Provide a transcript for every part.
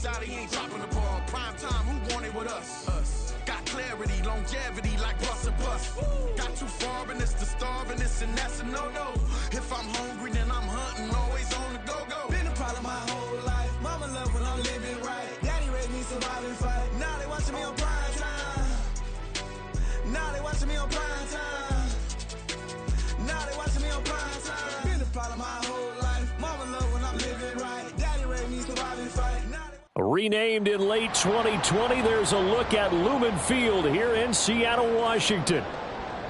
shot, he ain't dropping the ball. Prime time, who want it with us? Us. Got clarity, longevity like bust and bust. Got too far and it's the starving, this and that's a no-no. If I'm hungry, then I'm hunting, always on the go-go. Been a problem my whole life. Mama love when I'm living right. Daddy raised me survive and fight. Now they watching me on prime time. Now they watching me on prime time. Now they watching me on prime time. Been a problem my whole life. Mama love when I'm living right. Daddy raised me survive and fight. Renamed in late 2020, there's a look at Lumen Field here in Seattle, Washington.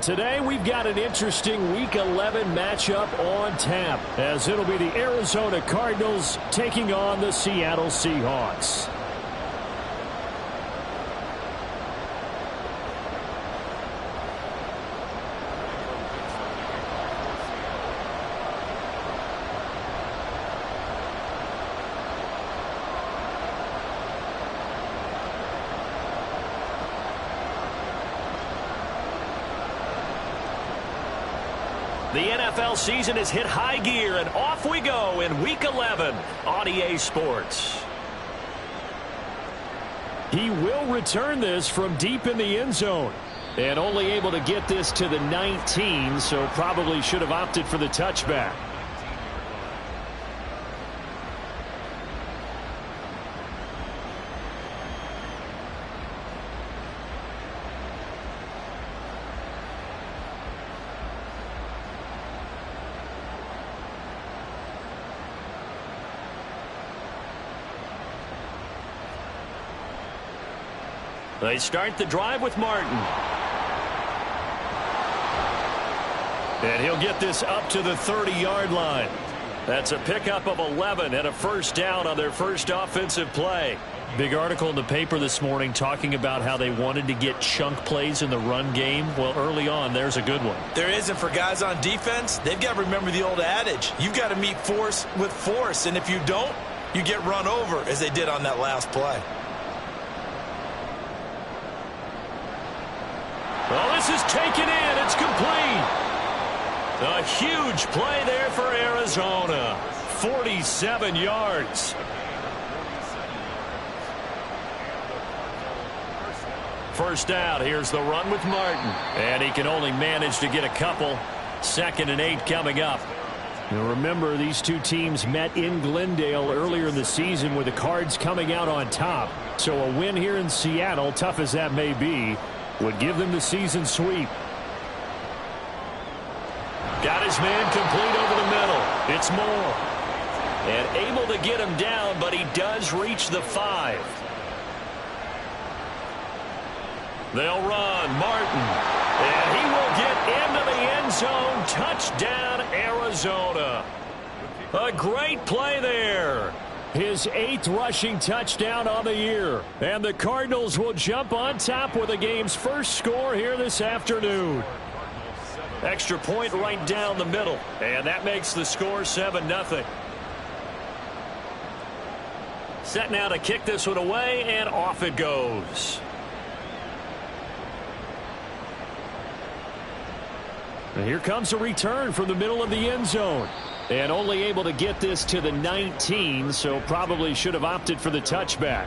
Today, we've got an interesting Week 11 matchup on tap, as it'll be the Arizona Cardinals taking on the Seattle Seahawks. The NFL season has hit high gear, and off we go in Week 11 on EA Sports. He will return this from deep in the end zone, and only able to get this to the 19, so probably should have opted for the touchback. They start the drive with Martin. And he'll get this up to the 30-yard line. That's a pickup of 11 and a first down on their first offensive play. Big article in the paper this morning talking about how they wanted to get chunk plays in the run game. Well, early on, there's a good one. There isn't for guys on defense. They've got to remember the old adage. You've got to meet force with force, and if you don't, you get run over, as they did on that last play. Well, this is taken in. It's complete. A huge play there for Arizona. 47 yards. First down. Here's the run with Martin. And he can only manage to get a couple. 2nd and 8 coming up. Now remember, these two teams met in Glendale earlier in the season with the Cards coming out on top. So a win here in Seattle, tough as that may be, would give them the season sweep. Got his man complete over the middle. It's Moore. And able to get him down, but he does reach the 5. They'll run. Martin. And he will get into the end zone. Touchdown, Arizona. A great play there. His 8th rushing touchdown on the year. And the Cardinals will jump on top with the game's first score here this afternoon. Extra point right down the middle. And that makes the score 7-0. Set now to kick this one away, and off it goes. And here comes a return from the middle of the end zone. And only able to get this to the 19, so probably should have opted for the touchback.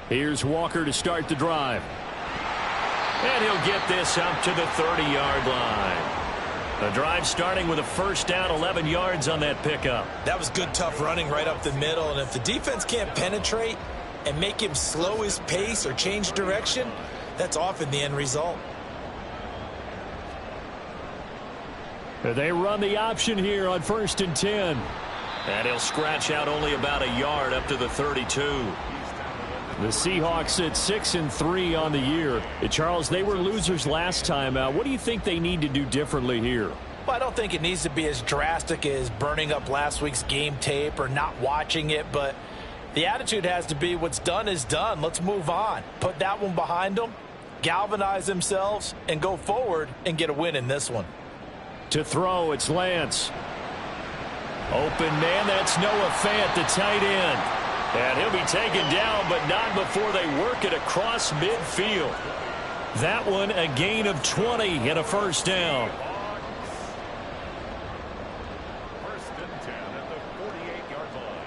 Here's Walker to start the drive. And he'll get this up to the 30-yard line. The drive starting with a first down, 11 yards on that pickup. That was good, tough running right up the middle. And if the defense can't penetrate and make him slow his pace or change direction, that's often the end result. They run the option here on 1st and 10. And he'll scratch out only about a yard up to the 32. The Seahawks at 6-3 on the year. Charles, they were losers last time out. What do you think they need to do differently here? Well, I don't think it needs to be as drastic as burning up last week's game tape or not watching it, but The attitude has to be what's done is done. Let's move on. Put that one behind them, galvanize themselves, and go forward and get a win in this one. To throw, it's Lance. Open man, that's Noah Fant, the tight end. And he'll be taken down, but not before they work it across midfield. That one, a gain of 20 and a first down. First and 10 at the 48-yard line.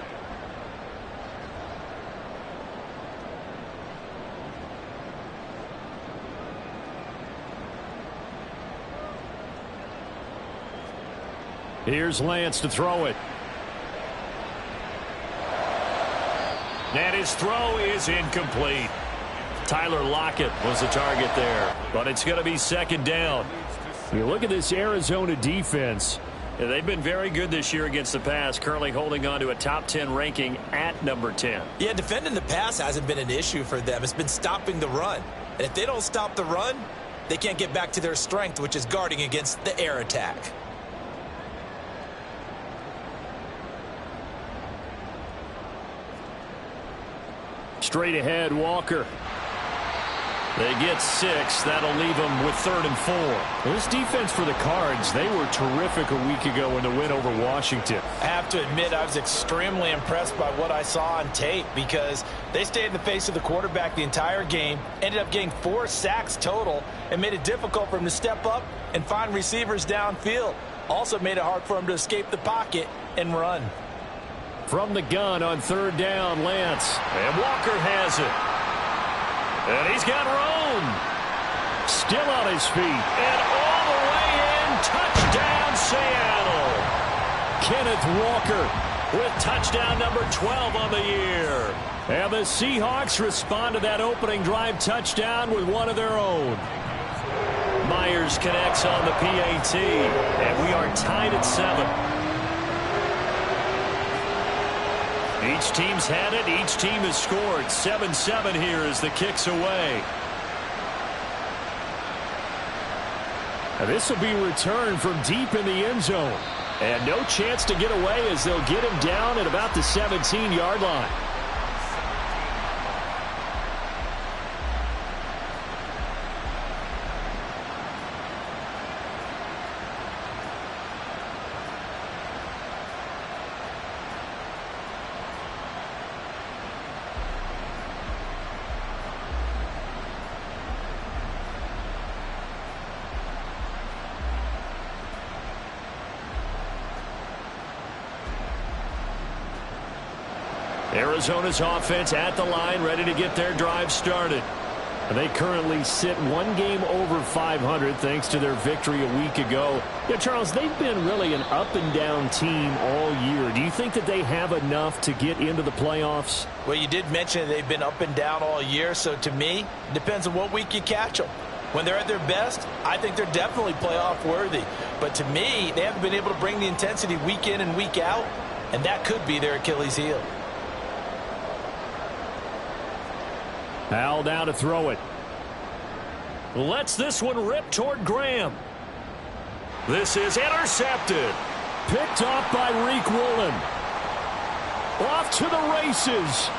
Here's Lance to throw it. And his throw is incomplete. Tyler Lockett was the target there, but it's going to be second down. You look at this Arizona defense. Yeah, they've been very good this year against the pass, currently holding on to a top 10 ranking at number 10. Yeah, defending the pass hasn't been an issue for them. It's been stopping the run. And if they don't stop the run, they can't get back to their strength, which is guarding against the air attack. Straight ahead, Walker. They get 6. That'll leave them with 3rd and 4. Well, this defense for the Cards, they were terrific a week ago in the win over Washington. I have to admit, I was extremely impressed by what I saw on tape because they stayed in the face of the quarterback the entire game, ended up getting 4 sacks total, and made it difficult for him to step up and find receivers downfield. Also made it hard for him to escape the pocket and run. From the gun on 3rd down, Lance. And Walker has it. And he's got room. Still on his feet. And all the way in. Touchdown, Seattle. Kenneth Walker with touchdown number 12 on the year. And the Seahawks respond to that opening drive touchdown with one of their own. Myers connects on the PAT. And we are tied at 7. Each team's had it. Each team has scored. 7-7 here as the kick's away. And this will be returned from deep in the end zone. And no chance to get away as they'll get him down at about the 17-yard line. Arizona's offense at the line, ready to get their drive started. They currently sit one game over 500 thanks to their victory a week ago. Yeah, Charles, they've been really an up-and-down team all year. Do you think that they have enough to get into the playoffs? Well, you did mention they've been up and down all year, so to me, it depends on what week you catch them. When they're at their best, I think they're definitely playoff worthy. But to me, they haven't been able to bring the intensity week in and week out, and that could be their Achilles heel. Al now to throw it. Lets this one rip toward Graham. This is intercepted. Picked off by Reek Woolen. Off to the races.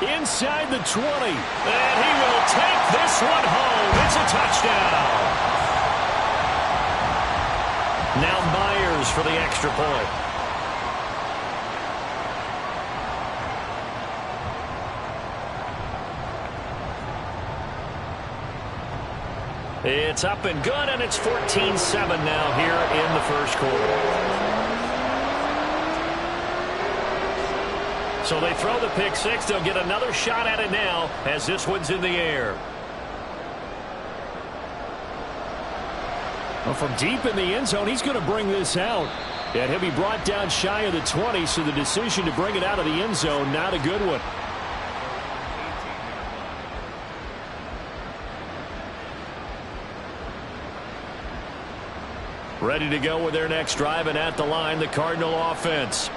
Inside the 20. And he will take this one home. It's a touchdown. Now Myers for the extra point. It's up and good, and it's 14-7 now here in the first quarter. So they throw the pick six. They'll get another shot at it now as this one's in the air. Well, from deep in the end zone, he's going to bring this out. And he'll be brought down shy of the 20, so the decision to bring it out of the end zone, not a good one. Ready to go with their next drive, and at the line, the Cardinal offense.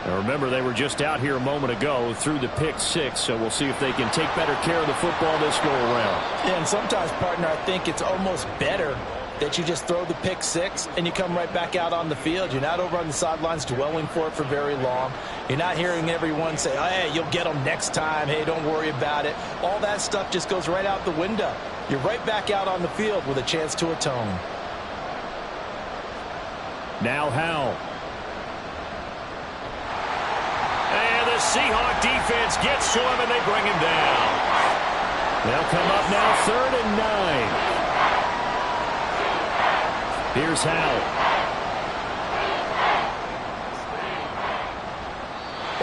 Now remember, they were just out here a moment ago through the pick six, so we'll see if they can take better care of the football this go around. Yeah, and sometimes, partner, I think it's almost better that you just throw the pick six and you come right back out on the field. You're not over on the sidelines dwelling for it for very long. You're not hearing everyone say, oh, hey, you'll get them next time. Hey, don't worry about it. All that stuff just goes right out the window. You're right back out on the field with a chance to atone. Now Howell. And the Seahawk defense gets to him, and they bring him down. They'll come up now 3rd and 9. Here's Howell.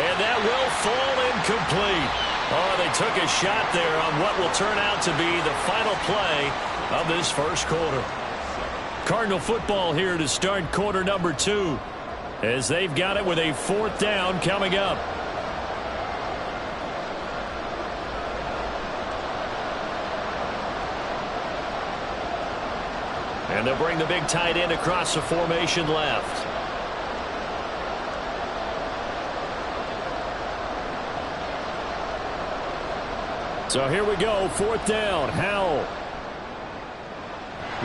And that will fall incomplete. Oh, they took a shot there on what will turn out to be the final play of this first quarter. Cardinal football here to start quarter number 2, as they've got it with a 4th down coming up. And they'll bring the big tight end across the formation left. So here we go, 4th down. Howell.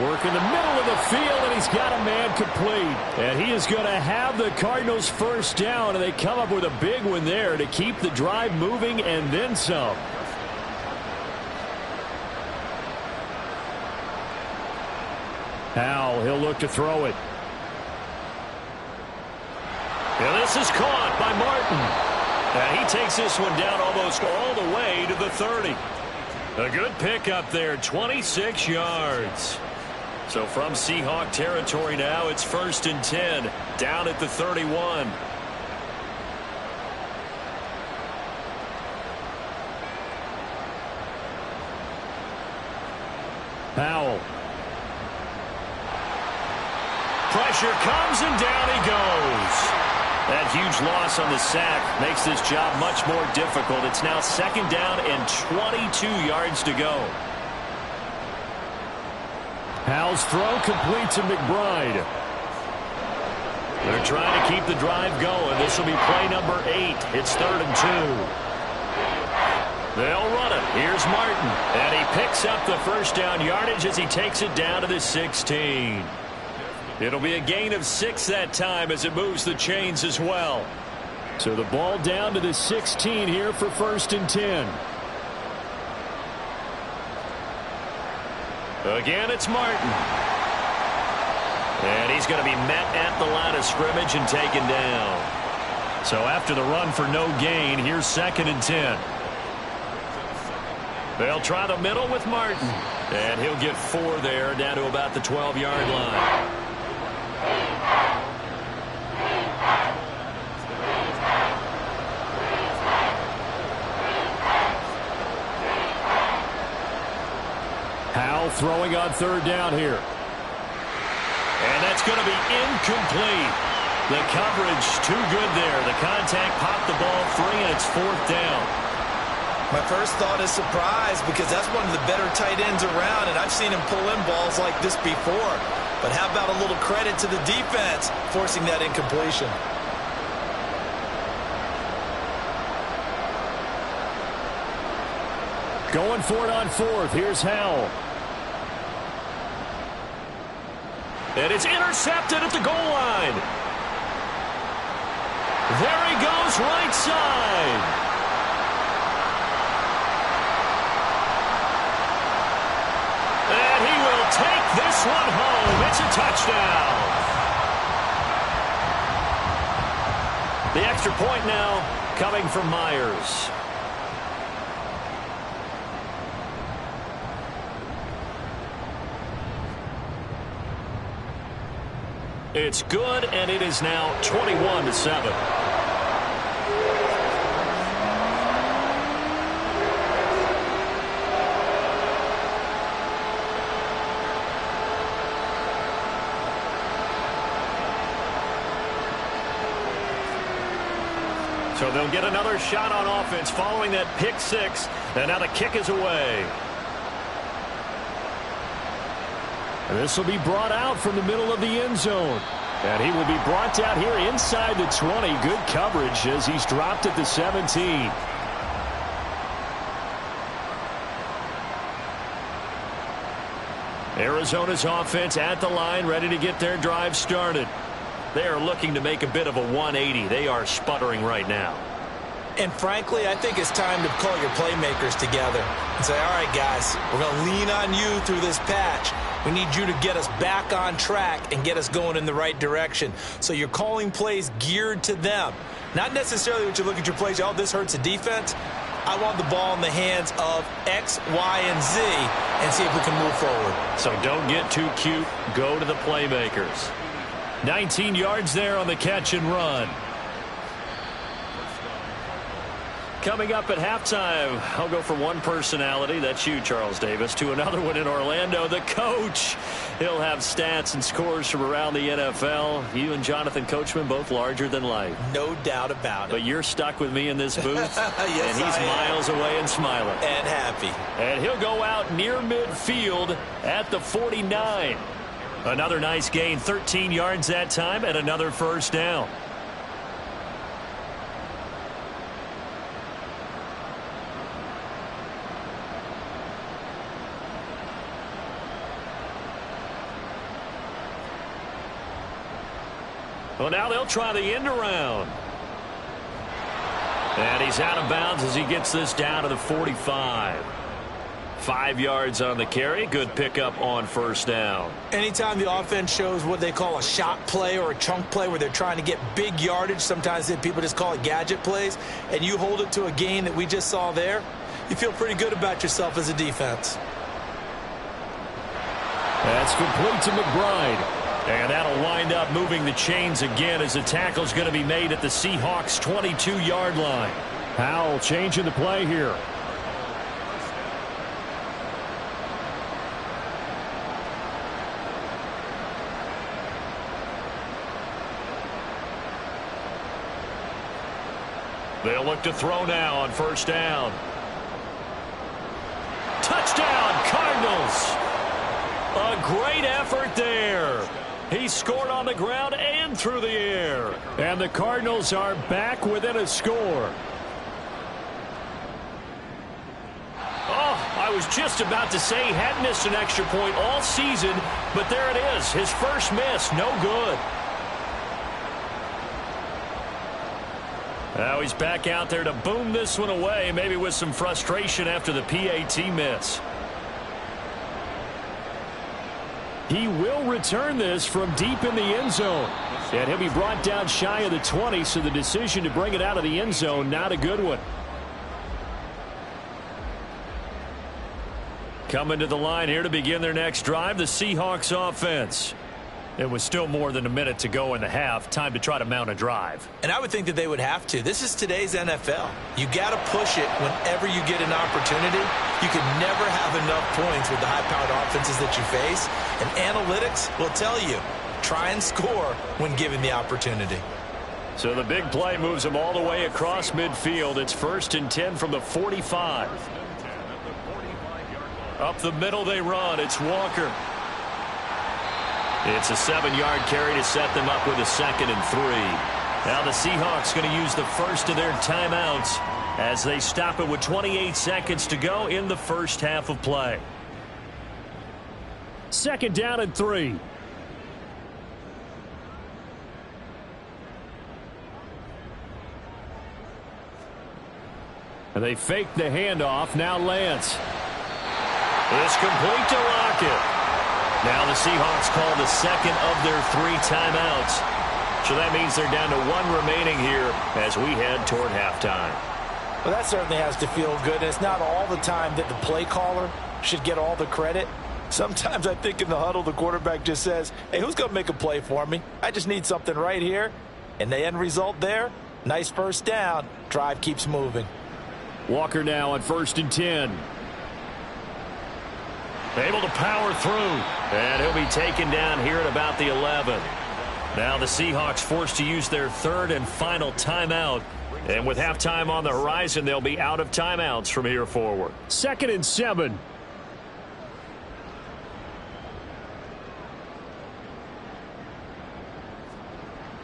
Work in the middle of the field, and he's got a man complete. And he is going to have the Cardinals' first down, and they come up with a big one there to keep the drive moving and then some. Howell, he'll look to throw it. And this is caught by Martin. And he takes this one down almost all the way to the 30. A good pick up there, 26 yards. So from Seahawk territory now, it's 1st and 10, down at the 31. Howell. Pressure comes, and down he goes. That huge loss on the sack makes this job much more difficult. It's now 2nd down and 22 yards to go. Howell's throw complete to McBride. They're trying to keep the drive going. This will be play number 8. It's 3rd and 2. They'll run it. Here's Martin. And he picks up the first down yardage as he takes it down to the 16. It'll be a gain of 6 that time as it moves the chains as well. So the ball down to the 16 here for 1st and 10. Again, it's Martin. And he's going to be met at the line of scrimmage and taken down. So after the run for no gain, here's 2nd and 10. They'll try the middle with Martin. And he'll get 4 there, down to about the 12-yard line. Howell throwing on 3rd down here. And that's going to be incomplete. The coverage too good there. The contact popped the ball free, and it's 4th down. My first thought is surprise, because that's one of the better tight ends around, and I've seen him pull in balls like this before. But how about a little credit to the defense forcing that incompletion? Going for it on 4th. Here's Howell. And it's intercepted at the goal line. There he goes, right side. And he will take this one home. It's a touchdown. The extra point now coming from Myers. It's good, and it is now 21-7. So they'll get another shot on offense following that pick 6, and now the kick is away. This will be brought out from the middle of the end zone. And he will be brought down here inside the 20. Good coverage as he's dropped at the 17. Arizona's offense at the line, ready to get their drive started. They are looking to make a bit of a 180. They are sputtering right now. And frankly, I think it's time to call your playmakers together and say, all right, guys, we're going to lean on you through this patch. We need you to get us back on track and get us going in the right direction. So you're calling plays geared to them. Not necessarily what you look at your plays, oh, this hurts the defense. I want the ball in the hands of X, Y, and Z and see if we can move forward. So don't get too cute. Go to the playmakers. 19 yards there on the catch and run. Coming up at halftime, I'll go from one personality, that's you, Charles Davis, to another one in Orlando, the coach. He'll have stats and scores from around the NFL. You and Jonathan Coachman, both larger than life. No doubt about it. But you're stuck with me in this booth, yes, and he's miles away and smiling. And happy. And he'll go out near midfield at the 49. Another nice gain, 13 yards that time, and another first down. Well, now they'll try the end around. And he's out of bounds as he gets this down to the 45. 5 yards on the carry. Good pickup on first down. Anytime the offense shows what they call a shot play or a chunk play where they're trying to get big yardage, sometimes people just call it gadget plays, and you hold it to a gain that we just saw there, you feel pretty good about yourself as a defense. That's complete to McBride. And that'll wind up moving the chains again as the tackle's going to be made at the Seahawks' 22-yard line. Howell changing the play here. They'll look to throw now on first down. Touchdown, Cardinals! A great effort there. He scored on the ground and through the air. And the Cardinals are back within a score. Oh, I was just about to say he hadn't missed an extra point all season, but there it is. His first miss, no good. Now he's back out there to boom this one away, maybe with some frustration after the PAT miss. He will return this from deep in the end zone. And he'll be brought down shy of the 20, so the decision to bring it out of the end zone, not a good one. Coming to the line here to begin their next drive, the Seahawks offense. It was still more than a minute to go in the half. Time to try to mount a drive. And I would think that they would have to. This is today's NFL. You got to push it whenever you get an opportunity. You can never have enough points with the high-powered offenses that you face. And analytics will tell you, try and score when given the opportunity. So the big play moves them all the way across midfield. It's 1st and 10 from the 45. Up the middle they run. It's Walker. It's a 7-yard carry to set them up with a 2nd and 3. Now the Seahawks going to use the first of their timeouts as they stop it with 28 seconds to go in the first half of play. 2nd down and 3. And they fake the handoff. Now Lance. It's complete to Lockett. Now the Seahawks call the 2nd of their 3 timeouts. So that means they're down to 1 remaining here as we head toward halftime. Well, that certainly has to feel good. And it's not all the time that the play caller should get all the credit. Sometimes I think in the huddle the quarterback just says, hey, who's going to make a play for me? I just need something right here. And the end result there, nice first down. Drive keeps moving. Walker now on 1st and 10. Able to power through. And he'll be taken down here at about the 11. Now the Seahawks forced to use their 3rd and final timeout. And with halftime on the horizon, they'll be out of timeouts from here forward. 2nd and 7.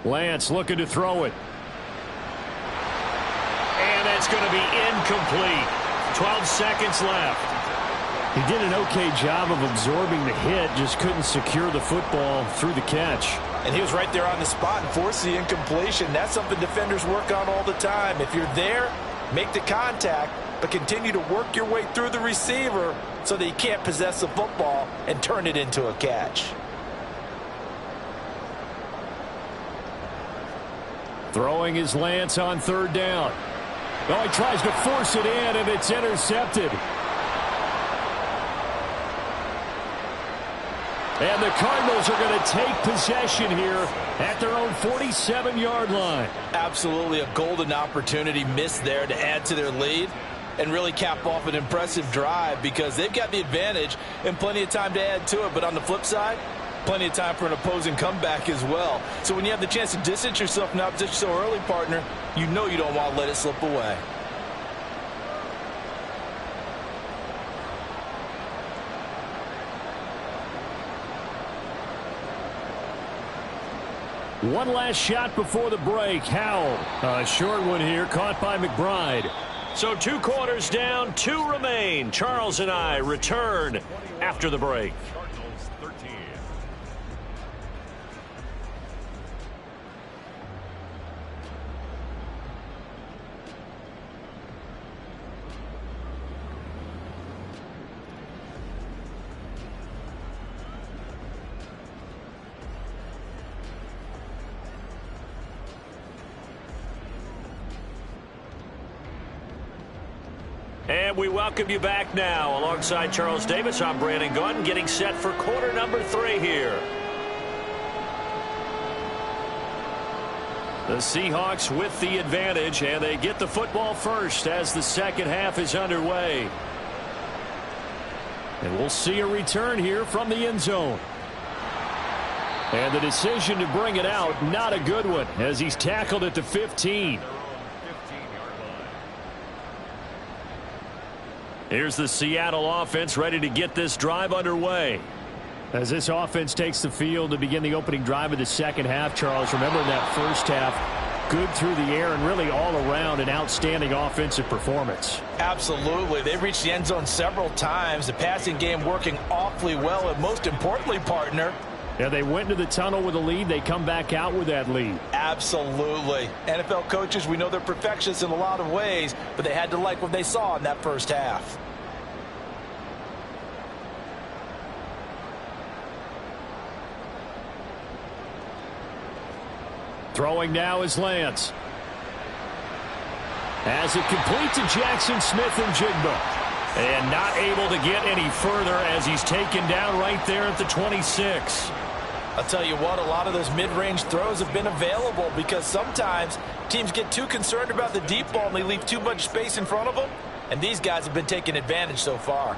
Lance looking to throw it. And that's going to be incomplete. 12 seconds left. He did an okay job of absorbing the hit, just couldn't secure the football through the catch. And he was right there on the spot and forced the incompletion. That's something defenders work on all the time. If you're there, make the contact, but continue to work your way through the receiver so that he can't possess the football and turn it into a catch. Throwing is Lance on third down. Oh, he tries to force it in, and it's intercepted. And the Cardinals are going to take possession here at their own 47-yard line. Absolutely a golden opportunity missed there to add to their lead and really cap off an impressive drive because they've got the advantage and plenty of time to add to it. But on the flip side, plenty of time for an opposing comeback as well. So when you have the chance to distance yourself from the opposition so early, partner, you know you don't want to let it slip away. One last shot before the break. Howell, a short one here, caught by McBride. So 2 quarters down, 2 remain. Charles and I return after the break. And we welcome you back now. Alongside Charles Davis, I'm Brandon Gaudin, getting set for quarter number 3 here. The Seahawks with the advantage, and they get the football first as the second half is underway. And we'll see a return here from the end zone. And the decision to bring it out, not a good one, as he's tackled at the 15. Here's the Seattle offense ready to get this drive underway. As this offense takes the field to begin the opening drive of the second half, Charles, remember in that first half, good through the air and really all around an outstanding offensive performance. Absolutely. They've reached the end zone several times. The passing game working awfully well, and most importantly, partner, yeah, they went into the tunnel with a lead. They come back out with that lead. Absolutely. NFL coaches, we know they're perfectionists in a lot of ways, but they had to like what they saw in that first half. Throwing now is Lance. As it complete to Jackson Smith-Njigba. And not able to get any further as he's taken down right there at the 26. I'll tell you what, a lot of those mid-range throws have been available because sometimes teams get too concerned about the deep ball and they leave too much space in front of them. And these guys have been taking advantage so far.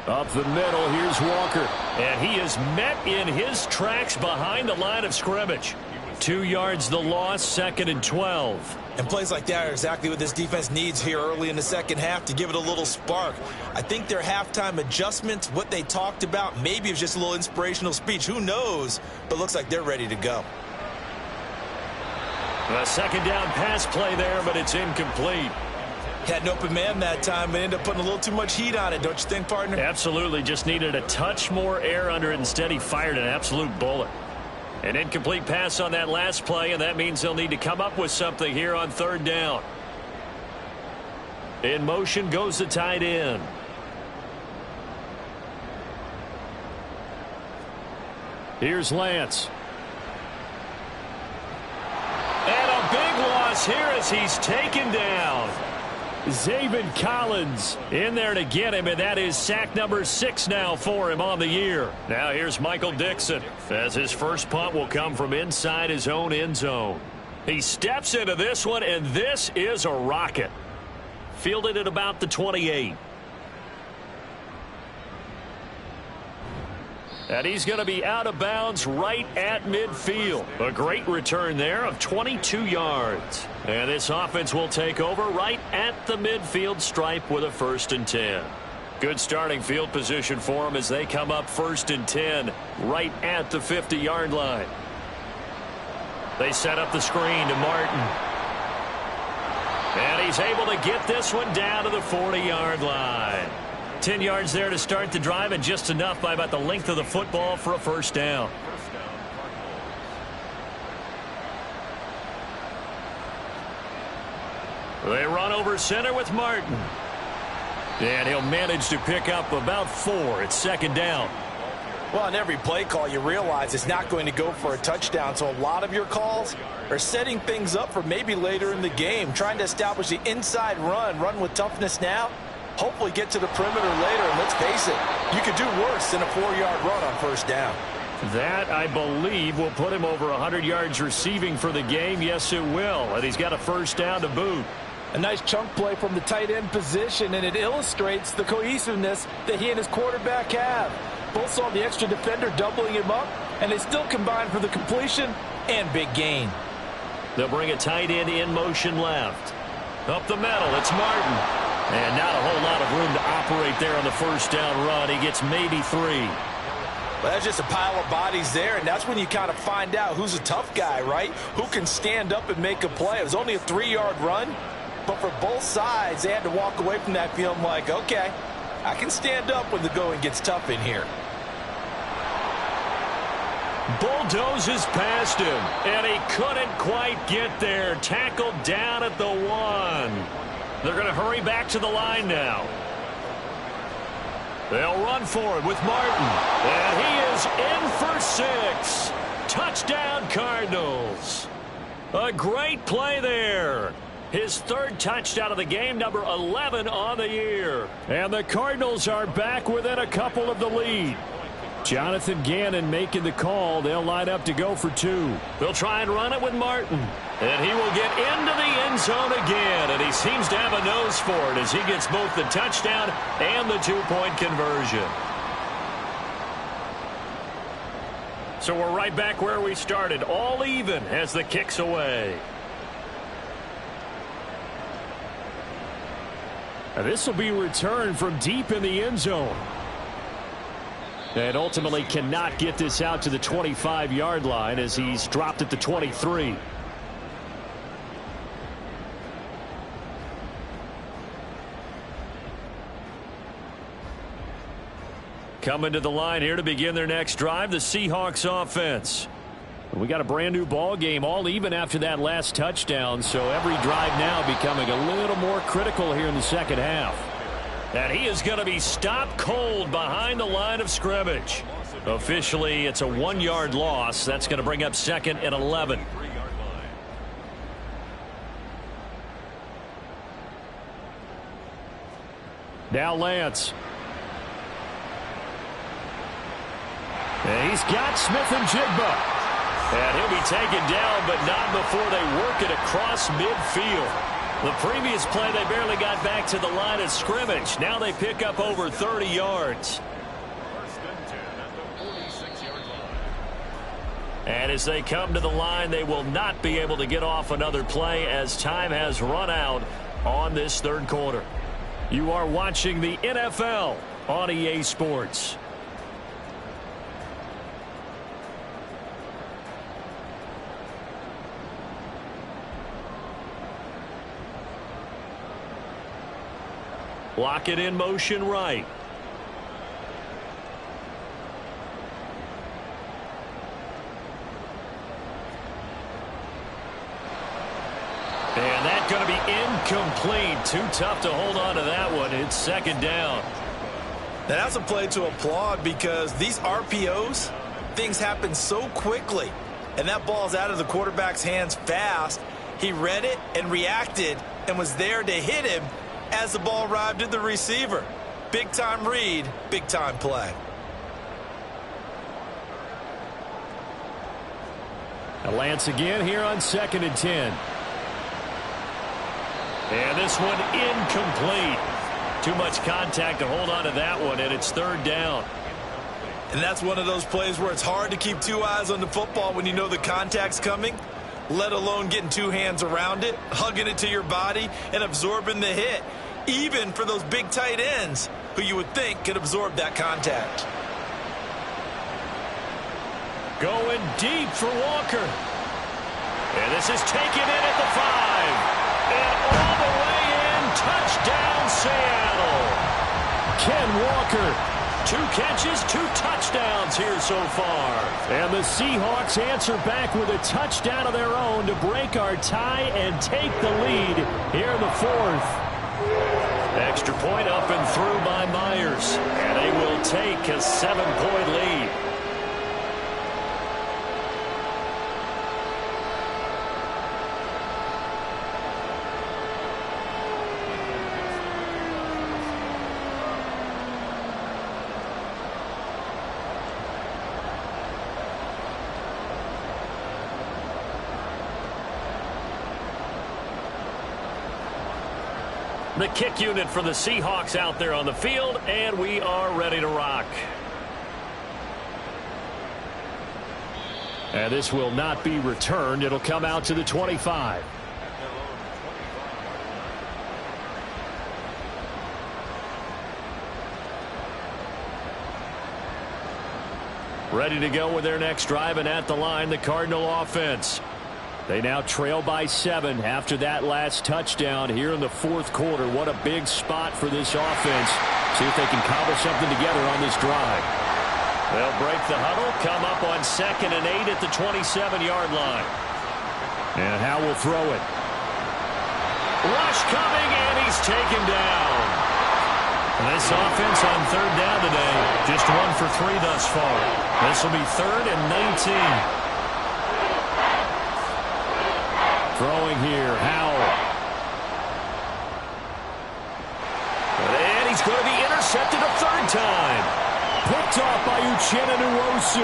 Up the middle, here's Walker. And he is met in his tracks behind the line of scrimmage. 2 yards the loss, 2nd and 12. And plays like that are exactly what this defense needs here early in the second half to give it a little spark. I think their halftime adjustments, what they talked about, maybe it was just a little inspirational speech. Who knows? But looks like they're ready to go. A second down pass play there, but it's incomplete. Had an open man that time, but ended up putting a little too much heat on it, don't you think, partner? Absolutely. Just needed a touch more air under it. Instead, he fired an absolute bullet. An incomplete pass on that last play, and that means they'll need to come up with something here on third down. In motion goes the tight end. Here's Lance. And a big loss here as he's taken down. Zaven Collins in there to get him, and that is sack number 6 now for him on the year. Now here's Michael Dixon as his first punt will come from inside his own end zone. He steps into this one, and this is a rocket. Fielded at about the 28. And he's going to be out of bounds right at midfield. A great return there of 22 yards. And this offense will take over right at the midfield stripe with a 1st and 10. Good starting field position for them as they come up 1st and 10 right at the 50-yard line. They set up the screen to Martin. And he's able to get this one down to the 40-yard line. 10 yards there to start the drive, and just enough by about the length of the football for a first down. They run over center with Martin. And he'll manage to pick up about 4. It's second down. Well, on every play call, you realize it's not going to go for a touchdown. So a lot of your calls are setting things up for maybe later in the game, trying to establish the inside run with toughness now, hopefully get to the perimeter later. And let's face it, you could do worse than a 4-yard run on first down. That, I believe, will put him over 100 yards receiving for the game. Yes, it will. And he's got a first down to boot. A nice chunk play from the tight end position, and it illustrates the cohesiveness that he and his quarterback have. Both saw the extra defender doubling him up, and they still combined for the completion and big gain. They'll bring a tight end in motion left. Up the middle, it's Martin. And not a whole lot of room to operate there on the first down run. He gets maybe 3. Well, that's just a pile of bodies there, and that's when you kind of find out who's a tough guy, right? Who can stand up and make a play. It was only a 3-yard run. But for both sides, they had to walk away from that feeling like, okay, I can stand up when the going gets tough in here. Bulldozes past him, and he couldn't quite get there. Tackled down at the 1. They're going to hurry back to the line now. They'll run for it with Martin, and he is in for 6. Touchdown, Cardinals. A great play there. His 3rd touchdown of the game, number 11 on the year. And the Cardinals are back within a couple of the lead. Jonathan Gannon making the call. They'll line up to go for 2. They'll try and run it with Martin. And he will get into the end zone again. And he seems to have a nose for it as he gets both the touchdown and the 2-point conversion. So we're right back where we started. All even as the kick's away. And this will be returned from deep in the end zone. And ultimately cannot get this out to the 25-yard line as he's dropped at the 23. Coming to the line here to begin their next drive, the Seahawks offense. We got a brand new ball game, all even after that last touchdown, so every drive now becoming a little more critical here in the second half. And he is going to be stopped cold behind the line of scrimmage. Officially, it's a 1-yard loss. That's going to bring up 2nd and 11. Now Lance. And he's got Smith-Njigba. And he'll be taken down, but not before they work it across midfield. The previous play, they barely got back to the line of scrimmage. Now they pick up over 30 yards. And as they come to the line, they will not be able to get off another play as time has run out on this 3rd quarter. You are watching the NFL on EA Sports. Lock it in motion right. And that's going to be incomplete. Too tough to hold on to that one. It's 2nd down. Now that's a play to applaud because these RPOs, things happen so quickly. And that ball's out of the quarterback's hands fast. He read it and reacted and was there to hit him as the ball arrived at the receiver. Big-time read, big-time play. And Lance again here on 2nd and 10. And this one incomplete. Too much contact to hold on to that one, and it's 3rd down. And that's one of those plays where it's hard to keep 2 eyes on the football when you know the contact's coming, let alone getting 2 hands around it, hugging it to your body, and absorbing the hit, even for those big tight ends who you would think could absorb that contact. Going deep for Walker. And this is taken in at the 5. And all the Walker. 2 catches, 2 touchdowns here so far. And the Seahawks answer back with a touchdown of their own to break our tie and take the lead here in the 4th. Extra point up and through by Myers. And they will take a 7-point lead. The kick unit for the Seahawks out there on the field, and we are ready to rock. And this will not be returned. It'll come out to the 25. Ready to go with their next drive, and at the line, the Cardinal offense. They now trail by 7 after that last touchdown here in the 4th quarter. What a big spot for this offense. See if they can cobble something together on this drive. They'll break the huddle, come up on 2nd and 8 at the 27-yard line. And Howe will throw it. Rush coming, and he's taken down. This offense on 3rd down today, just 1 for 3 thus far. This will be 3rd and 19. Throwing here, Howell. And he's going to be intercepted a 3rd time. Picked off by Uchenna Nwosu.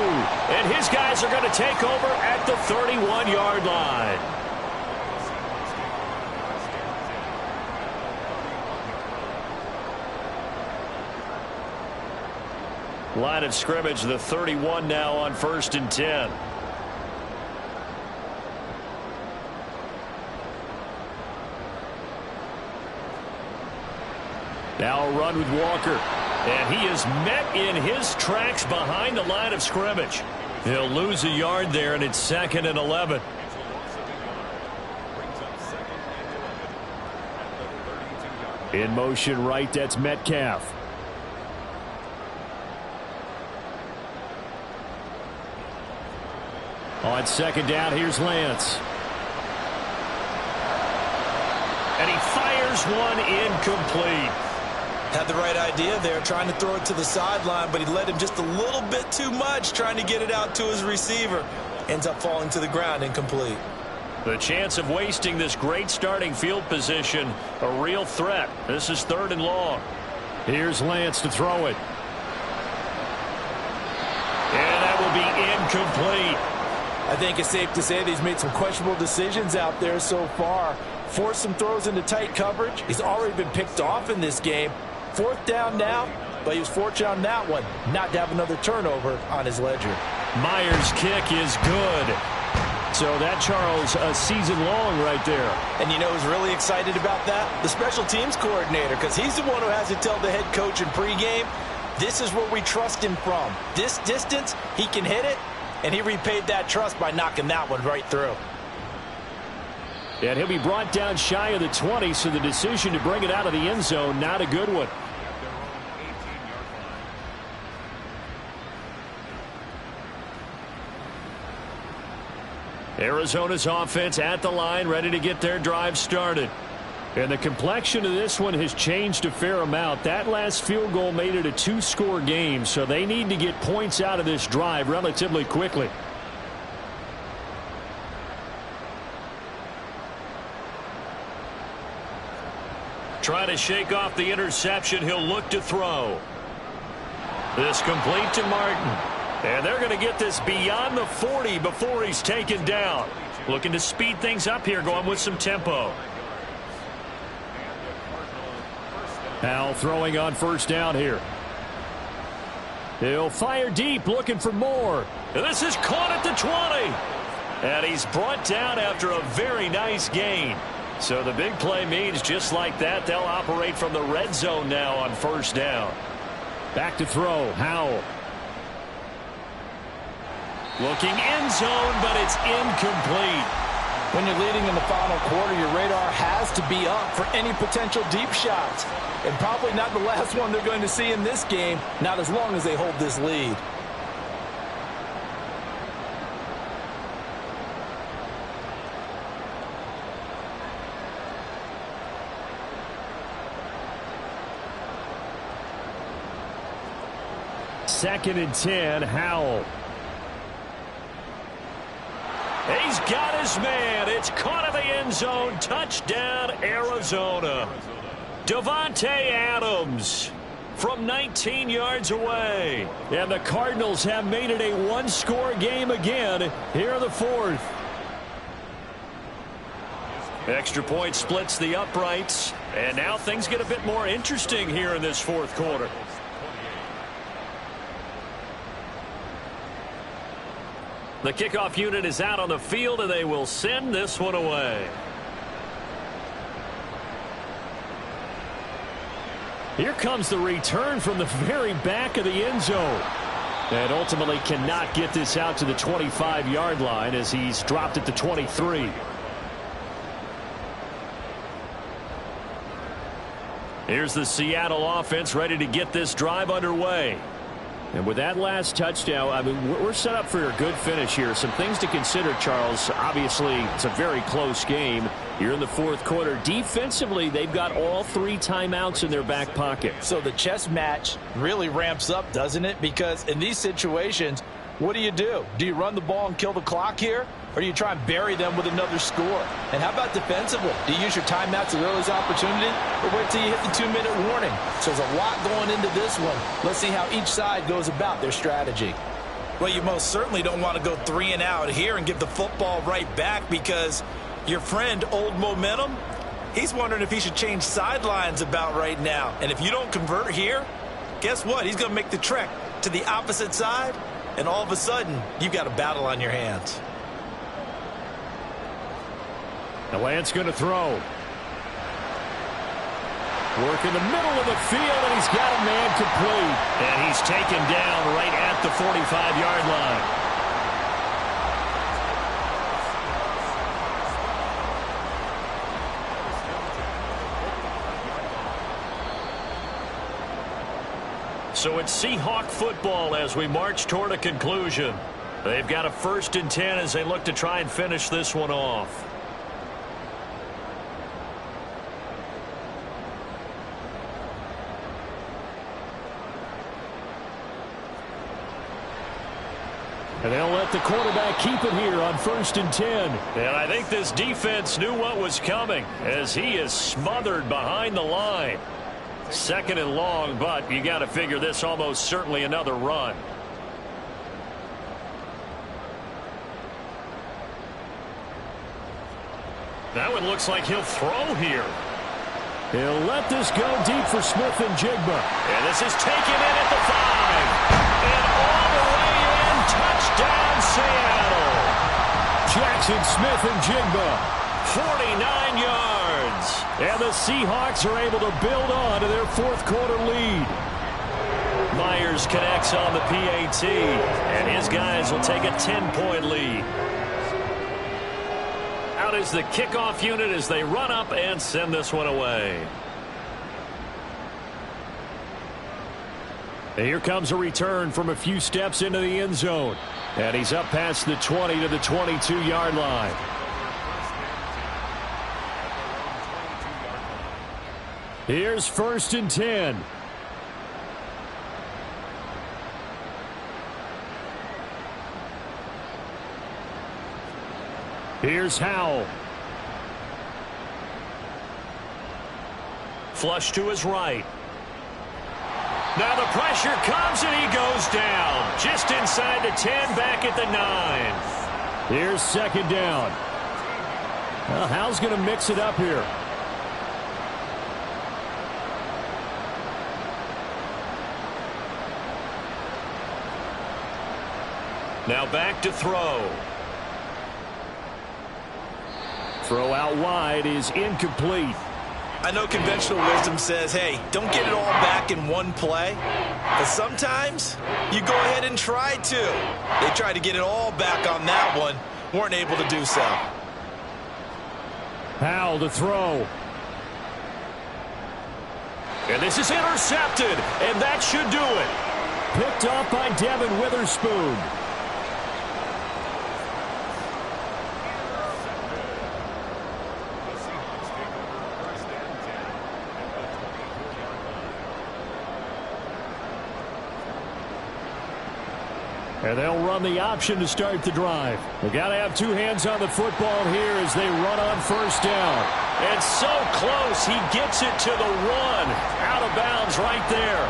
And his guys are going to take over at the 31-yard line. Line of scrimmage, the 31 now on 1st and 10. Now a run with Walker. And he is met in his tracks behind the line of scrimmage. He'll lose a yard there, and it's 2nd and 11. In motion right, that's Metcalf. On 2nd down, here's Lance. And he fires one incomplete. Had the right idea there, trying to throw it to the sideline, but he led him just a little bit too much, trying to get it out to his receiver. Ends up falling to the ground, incomplete. The chance of wasting this great starting field position, a real threat. This is 3rd and long. Here's Lance to throw it. And that will be incomplete. I think it's safe to say that he's made some questionable decisions out there so far. Forced some throws into tight coverage. He's already been picked off in this game. 4th down now, but he was fortunate on that one not to have another turnover on his ledger. Myers' kick is good. So that, Charles, a season long right there. And you know who's really excited about that? The special teams coordinator, because he's the one who has to tell the head coach in pregame, this is where we trust him from. This distance, he can hit it, and he repaid that trust by knocking that one right through. And he'll be brought down shy of the 20, so the decision to bring it out of the end zone, not a good one. Arizona's offense at the line, ready to get their drive started. And the complexion of this one has changed a fair amount. That last field goal made it a 2-score game, so they need to get points out of this drive relatively quickly. Trying to shake off the interception. He'll look to throw. This complete to Martin. And they're going to get this beyond the 40 before he's taken down. Looking to speed things up here, going with some tempo. Howell throwing on 1st down here. He'll fire deep, looking for more. And this is caught at the 20. And he's brought down after a very nice gain. So the big play means just like that, they'll operate from the red zone now on 1st down. Back to throw, Howell. Looking end zone, but it's incomplete. When you're leading in the final quarter, your radar has to be up for any potential deep shots. And probably not the last one they're going to see in this game, not as long as they hold this lead. Second and 10, Howell. He's got his man. It's caught in the end zone. Touchdown, Arizona. Davante Adams from 19 yards away. And the Cardinals have made it a one-score game again here in the fourth. Extra point splits the uprights. And now things get a bit more interesting here in this fourth quarter. The kickoff unit is out on the field, and they will send this one away. Here comes the return from the very back of the end zone. And ultimately cannot get this out to the 25-yard line as he's dropped at the 23. Here's the Seattle offense ready to get this drive underway. And with that last touchdown, I mean, we're set up for a good finish here. Some things to consider, Charles. Obviously, it's a very close game. You're in the fourth quarter. Defensively, they've got all 3 timeouts in their back pocket. So the chess match really ramps up, doesn't it? Because in these situations, what do? Do you run the ball and kill the clock here? Or do you try and bury them with another score? And how about defensively? Do you use your timeouts at earliest opportunity? Or wait till you hit the 2-minute warning? So there's a lot going into this one. Let's see how each side goes about their strategy. Well, you most certainly don't want to go 3 and out here and give the football right back, because your friend, Old Momentum, he's wondering if he should change sidelines about right now. And if you don't convert here, guess what? He's going to make the trek to the opposite side, and all of a sudden, you've got a battle on your hands. The Lance going to throw. Work in the middle of the field, and he's got a man complete. And he's taken down right at the 45-yard line. So it's Seahawk football as we march toward a conclusion. They've got a 1st and 10 as they look to try and finish this one off. And they'll let the quarterback keep it here on 1st and 10. And I think this defense knew what was coming as he is smothered behind the line. 2nd and long, but you got to figure this almost certainly another run. That one looks like he'll throw here. He'll let this go deep for Smith and Jigba. And this is taken in at the 5. And all the way in, touchdown Seattle. Jackson Smith and Jigba. 49 yards. And the Seahawks are able to build on to their fourth quarter lead. Myers connects on the PAT. And his guys will take a 10-point lead. Out is the kickoff unit as they run up and send this one away. And here comes a return from a few steps into the end zone. And he's up past the 20 to the 22-yard line. Here's 1st and 10. Here's Howell. Flush to his right. Now the pressure comes and he goes down. Just inside the 10, back at the 9. Here's 2nd down. Well, Howell's going to mix it up here. Now back to throw. Throw out wide is incomplete. I know conventional wisdom says, hey, don't get it all back in one play. But sometimes you go ahead and try to. They tried to get it all back on that one. Weren't able to do so. Howell to throw. And this is intercepted, and that should do it. Picked off by Devin Witherspoon. And they'll run the option to start the drive. They've got to have two hands on the football here as they run on first down. And so close, he gets it to the one. Out of bounds right there.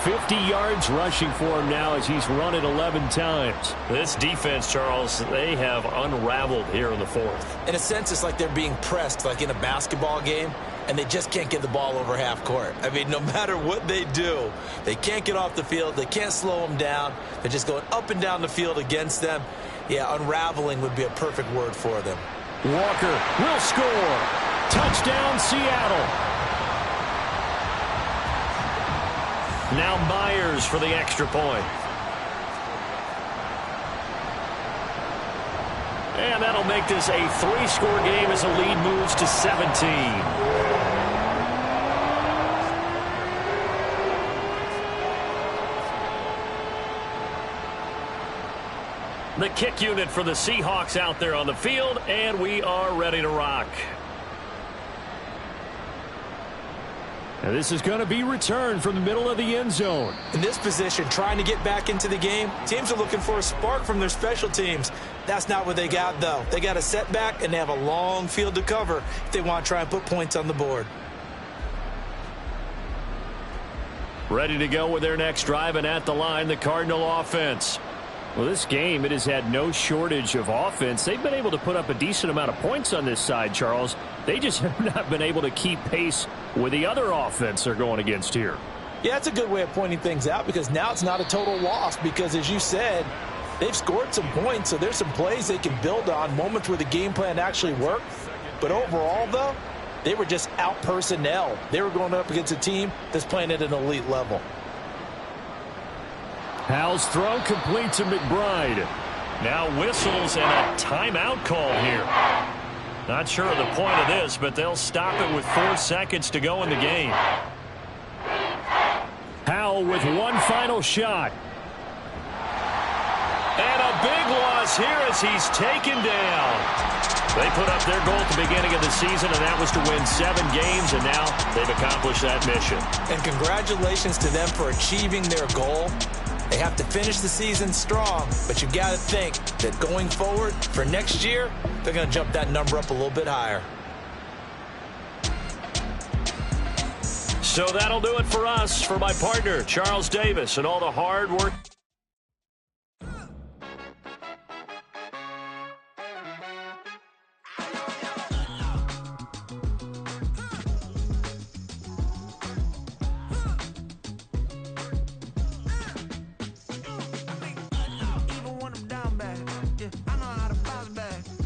50 yards rushing for him now as he's run it 11 times. This defense, Charles, they have unraveled here in the fourth. In a sense, it's like they're being pressed, like in a basketball game, and they just can't get the ball over half court. I mean, no matter what they do, they can't get off the field. They can't slow them down. They're just going up and down the field against them. Yeah, unraveling would be a perfect word for them. Walker will score. Touchdown, Seattle. Now Myers for the extra point. And that'll make this a 3-score game as the lead moves to 17. The kick unit for the Seahawks out there on the field, and we are ready to rock. And this is going to be returned from the middle of the end zone. In this position, trying to get back into the game, teams are looking for a spark from their special teams. That's not what they got, though. They got a setback, and they have a long field to cover if they want to try and put points on the board. Ready to go with their next drive, and at the line, the Cardinal offense. Well, this game, it has had no shortage of offense. They've been able to put up a decent amount of points on this side, Charles. They just have not been able to keep pace with the other offense they're going against here. Yeah, it's a good way of pointing things out because now it's not a total loss because, as you said, they've scored some points, so there's some plays they can build on, moments where the game plan actually worked. But overall, though, they were just out-personnel. They were going up against a team that's playing at an elite level. Howell's throw complete to McBride. Now whistles and a timeout call here. Not sure of the point of this, but they'll stop it with 4 seconds to go in the game. Howell with one final shot. And a big loss here as he's taken down. They put up their goal at the beginning of the season, and that was to win 7 games, and now they've accomplished that mission. And congratulations to them for achieving their goal. They have to finish the season strong, but you got to think that going forward for next year, they're going to jump that number up a little bit higher. So that'll do it for us. For my partner, Charles Davis, and all the hard work.